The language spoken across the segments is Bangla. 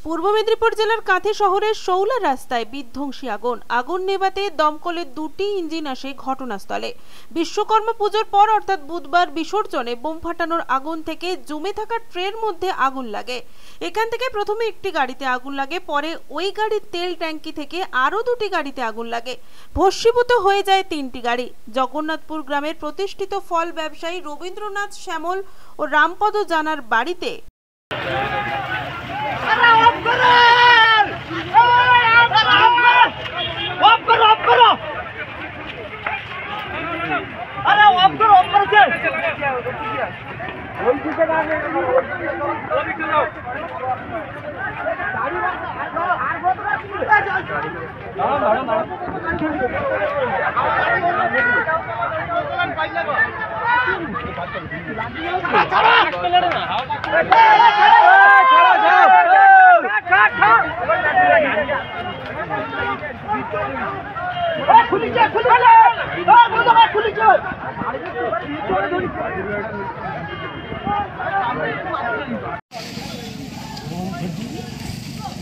পূর্ব মেদিনীপুর জেলার কাঁথি শহরের শৌলা রাস্তায় বিধ্বংসী আগুন নেভাতে দমকলের দুটি ইঞ্জিন আসে ঘটনাস্থলে। বিশ্বকর্মা পুজোর পর অর্থাৎ বুধবার বিসর্জনে বোম ফাটানোর আগুন থেকে জমে থাকা ট্রের মধ্যে আগুন লাগে। এখান থেকে প্রথমে একটি গাড়িতে আগুন লাগে, পরে ওই গাড়ির তেল ট্যাঙ্কি থেকে আরো দুটি গাড়িতে আগুন লাগে। ভস্মীভূত হয়ে যায় তিনটি গাড়ি। জগন্নাথপুর গ্রামের প্রতিষ্ঠিত ফল ব্যবসায়ী রবীন্দ্রনাথ শ্যামল ও রামপদ জানার বাড়িতে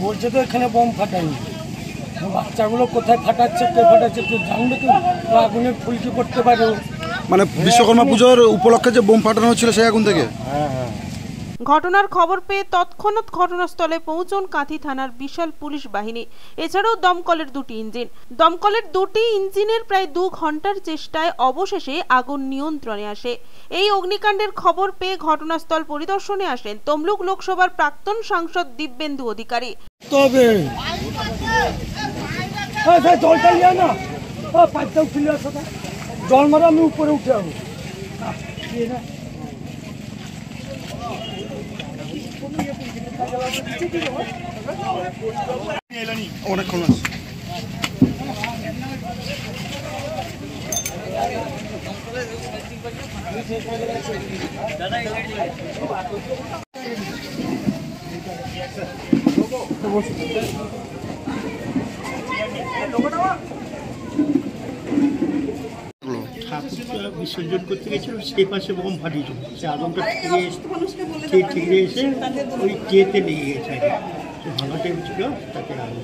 বলছে তো এখানে বোম ফাটায়নি, বাচ্চাগুলো কোথায় ফাটাচ্ছে কে ফাটাচ্ছে কেউ জানবে তো, আগুনের ফুলকি করতে পারে। মানে বিশ্বকর্মা পুজোর উপলক্ষে যে বোম ফাটানো হচ্ছিল সেই আগুন থেকে। ঘটনার খবর পেয়ে তৎক্ষণাৎ ঘটনাস্থলে পৌঁছন কাঁথি থানার বিশাল পুলিশ বাহিনী, এছাড়াও দমকলের দুটি ইঞ্জিনের প্রায় 2 ঘন্টার চেষ্টায় অবশেষে আগুন নিয়ন্ত্রণে আসে। এই অগ্নিকাণ্ডের খবর পেয়ে ঘটনাস্থল পরিদর্শনে আসেন তমলুক লোকসভার প্রাক্তন সাংসদ দিব্যেন্দু অধিকারী। তবে জলটা নিয়ে না, পাইপটাও খুলে আসো, জল মারা আমি উপরে উঠে যাবো। অনেকক্ষণ আছে। বিসর্জন করতে গেছিল, সে পাশে বোম ফাটিয়েছিল, সে আগুনটা ঠিক এসে ওই ট্রেতে লেগে গেছে, ভাঙা ট্রেন ছিল তাকে আগুন,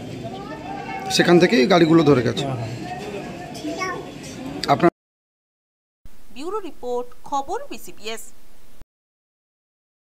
সেখান থেকেই গাড়িগুলো ধরে গেছে। ব্যুরো রিপোর্ট, খবর BCBS।